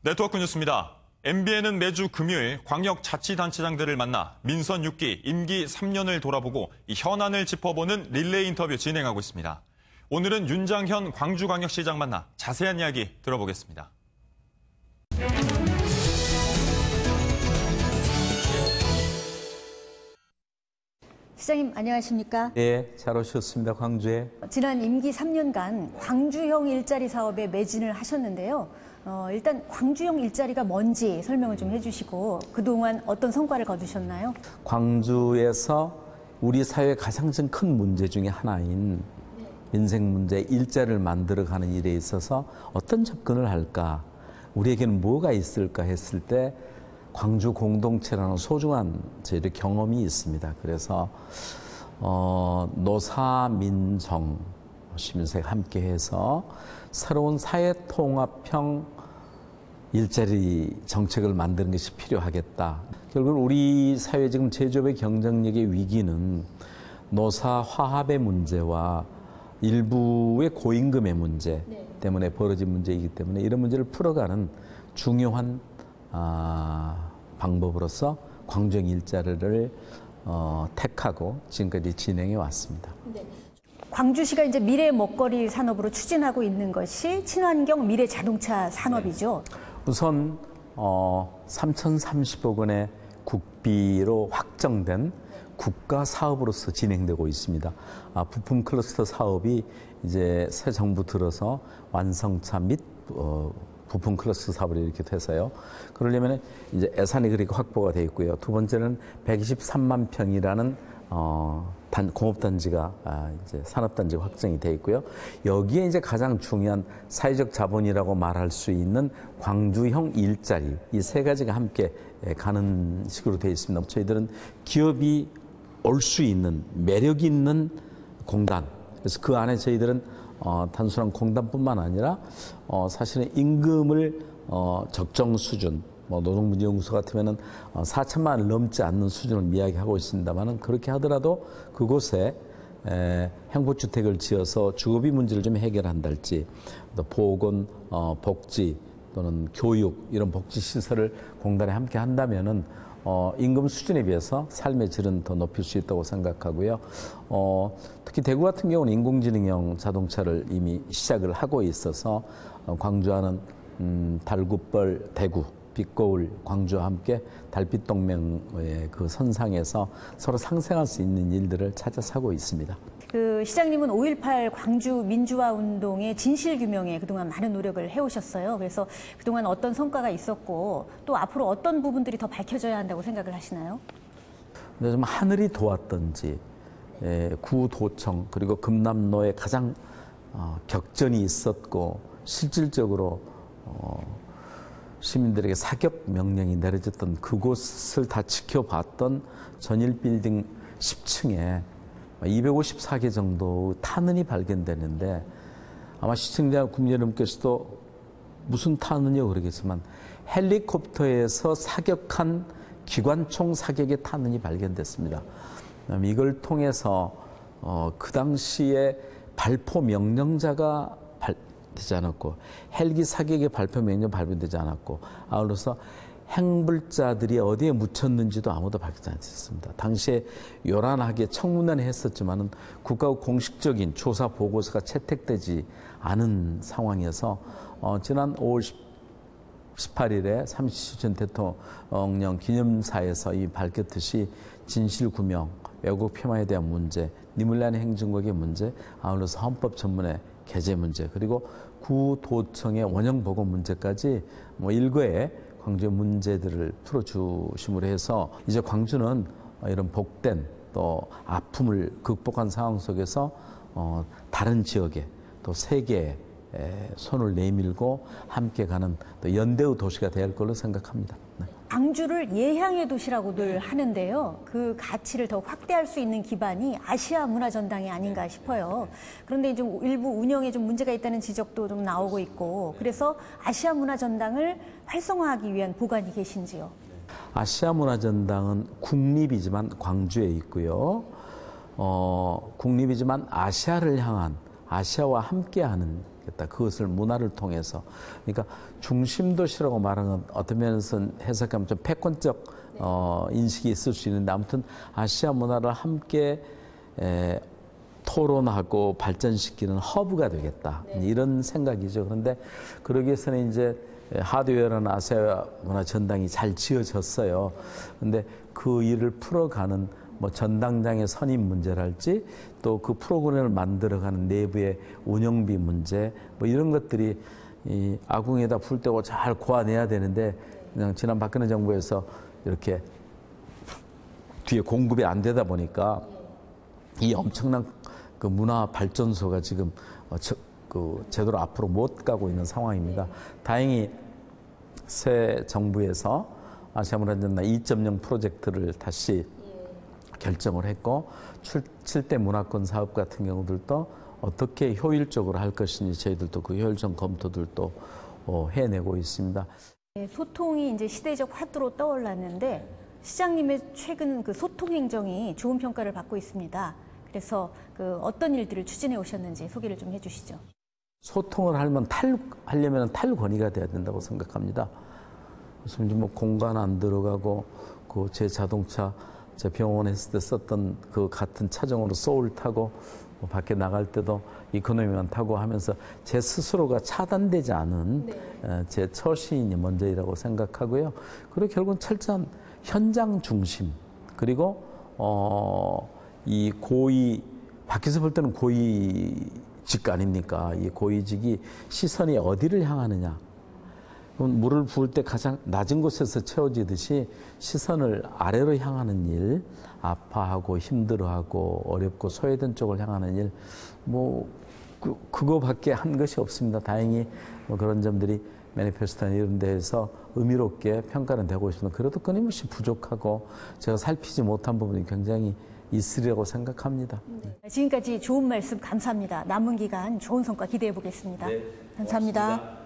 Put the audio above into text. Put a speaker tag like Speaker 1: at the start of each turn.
Speaker 1: 네트워크 뉴스입니다. MBN은 매주 금요일 광역자치단체장들을 만나 민선 6기, 임기 3년을 돌아보고 이 현안을 짚어보는 릴레이 인터뷰 진행하고 있습니다. 오늘은 윤장현 광주광역시장 만나 자세한 이야기 들어보겠습니다.
Speaker 2: 시장님 안녕하십니까?
Speaker 3: 네, 잘 오셨습니다. 광주에.
Speaker 2: 지난 임기 3년간 광주형 일자리 사업에 매진을 하셨는데요. 일단 광주형 일자리가 뭔지 설명을 좀 해주시고 그동안 어떤 성과를 거두셨나요?
Speaker 3: 광주에서 우리 사회의 가장 큰 문제 중에 하나인 인생 문제, 일자리를 만들어가는 일에 있어서 어떤 접근을 할까? 우리에게는 뭐가 있을까 했을 때 광주 공동체라는 소중한 저희의 경험이 있습니다. 그래서 노사민정 시민사회가 함께해서 새로운 사회통합형 일자리 정책을 만드는 것이 필요하겠다. 결국 우리 사회 지금 제조업의 경쟁력의 위기는 노사 화합의 문제와 일부의 고임금의 문제 때문에 벌어진 문제이기 때문에 이런 문제를 풀어가는 중요한 방법으로서 광주형 일자리를 택하고 지금까지 진행해 왔습니다.
Speaker 2: 네. 광주시가 이제 미래 먹거리 산업으로 추진하고 있는 것이 친환경 미래 자동차 산업이죠.
Speaker 3: 우선 3,030억 원의 국비로 확정된 국가 사업으로서 진행되고 있습니다. 부품 클러스터 사업이 이제 새 정부 들어서 완성차 및 부품 클러스터 사업으로 이렇게 돼서요. 그러려면 이제 예산이 그렇게 확보가 되어 있고요. 두 번째는 123만 평이라는 공업단지가 이제 산업단지가 확정이 되어 있고요. 여기에 이제 가장 중요한 사회적 자본이라고 말할 수 있는 광주형 일자리 이 세 가지가 함께 가는 식으로 되어 있습니다. 저희들은 기업이 올 수 있는 매력 있는 공단. 그래서 그 안에 저희들은 단순한 공단뿐만 아니라 사실은 임금을 적정 수준, 노동문제연구소 같으면은 4천만 원을 넘지 않는 수준을 이야기하고 있습니다만은 그렇게 하더라도 그곳에 행복주택을 지어서 주거비 문제를 좀 해결한달지 또 보건, 복지 또는 교육 이런 복지 시설을 공단에 함께 한다면은 임금 수준에 비해서 삶의 질은 더 높일 수 있다고 생각하고요. 특히 대구 같은 경우는 인공지능형 자동차를 이미 시작을 하고 있어서 광주와는 달굿벌 대구, 빛거울 광주와 함께 달빛 동맹의 그 선상에서 서로 상생할 수 있는 일들을 찾아서 하고 있습니다.
Speaker 2: 그 시장님은 5.18 광주 민주화 운동의 진실 규명에 그동안 많은 노력을 해오셨어요. 그래서 그동안 어떤 성과가 있었고 또 앞으로 어떤 부분들이 더 밝혀져야 한다고 생각을 하시나요?
Speaker 3: 근데 좀 하늘이 도왔던지 구도청 그리고 금남로에 가장 격전이 있었고 실질적으로 시민들에게 사격 명령이 내려졌던 그곳을 다 지켜봤던 전일빌딩 10층에 254개 정도 탄원이 발견되는데 아마 시청자 국민 여러분께서도 무슨 탄원이요 그러겠지만 헬리콥터에서 사격한 기관총 사격의 탄원이 발견됐습니다. 이걸 통해서 그 당시에 발포 명령자가 되지 않았고 헬기 사격의 발표 명령 발표되지 않았고 아울러서 행불자들이 어디에 묻혔는지도 아무도 밝히지 않았습니다. 당시에 요란하게 청문회는 했었지만은 국가의 공식적인 조사 보고서가 채택되지 않은 상황이어서 지난 5월 18일에 37주 전 대통령 기념사에서 이 밝혔듯이 진실규명, 왜곡 폄하에 대한 문제, 니물란 행정국의 문제, 아울러서 헌법 전문의 개재 문제, 그리고 구도청의 원형 보고 문제까지 일거에 광주의 문제들을 풀어주심으로 해서 이제 광주는 이런 복된 또 아픔을 극복한 상황 속에서 다른 지역에 또 세계에 손을 내밀고 함께 가는 또 연대의 도시가 될 걸로 생각합니다. 네.
Speaker 2: 광주를 예향의 도시라고들 하는데요. 그 가치를 더 확대할 수 있는 기반이 아시아 문화전당이 아닌가 싶어요. 그런데 좀 일부 운영에 좀 문제가 있다는 지적도 좀 나오고 있고 그래서 아시아 문화전당을 활성화하기 위한 보관이 계신지요?
Speaker 3: 아시아 문화전당은 국립이지만 광주에 있고요. 국립이지만 아시아를 향한 아시아와 함께하는 되겠다. 그것을 문화를 통해서. 그러니까 중심도시라고 말하는 건 어떤 면에서 해석하면 좀 패권적 인식이 있을 수 있는데 아무튼 아시아 문화를 함께 토론하고 발전시키는 허브가 되겠다. 이런 생각이죠. 그런데 그러기 위해서는 이제 하드웨어라는 아시아 문화 전당이 잘 지어졌어요. 그런데 그 일을 풀어가는 뭐 전당장의 선임 문제랄지 또 그 프로그램을 만들어가는 내부의 운영비 문제 뭐 이런 것들이 이 아궁이에다 불 떼고 잘 고아내야 되는데 그냥 지난 박근혜 정부에서 이렇게 뒤에 공급이 안 되다 보니까 이 엄청난 그 문화 발전소가 지금 그 제대로 앞으로 못 가고 있는 상황입니다. 다행히 새 정부에서 아시아 문화전당 2.0 프로젝트를 다시 결정을 했고 7대 문화권 사업 같은 경우들도 어떻게 효율적으로 할 것인지 저희들도 그 효율적 검토들도 해내고 있습니다.
Speaker 2: 소통이 이제 시대적 화두로 떠올랐는데 시장님의 최근 그 소통 행정이 좋은 평가를 받고 있습니다. 그래서 그 어떤 일들을 추진해 오셨는지 소개를 좀 해주시죠.
Speaker 3: 소통을 하려면 탈권위가 돼야 된다고 생각합니다. 그래서 이제 뭐 공간 안 들어가고 그 제 자동차 제 병원 했을 때 썼던 그 같은 차종으로 소울 타고 뭐 밖에 나갈 때도 이코노미만 타고 하면서 제 스스로가 차단되지 않은 제 처신이 먼저이라고 생각하고요. 그리고 결국은 철저한 현장 중심 그리고 이 고위 밖에서 볼 때는 고위직 아닙니까? 이 고위직이 시선이 어디를 향하느냐? 물을 부을 때 가장 낮은 곳에서 채워지듯이 시선을 아래로 향하는 일, 아파하고 힘들어하고 어렵고 소외된 쪽을 향하는 일, 뭐 그거밖에 한 것이 없습니다. 다행히 뭐 그런 점들이 매니페스토나 이런 데에서 의미롭게 평가는 되고 있습니다. 그래도 끊임없이 부족하고 제가 살피지 못한 부분이 굉장히 있으리라고 생각합니다.
Speaker 2: 지금까지 좋은 말씀 감사합니다. 남은 기간 좋은 성과 기대해 보겠습니다.
Speaker 3: 네,
Speaker 2: 감사합니다.
Speaker 3: 고맙습니다.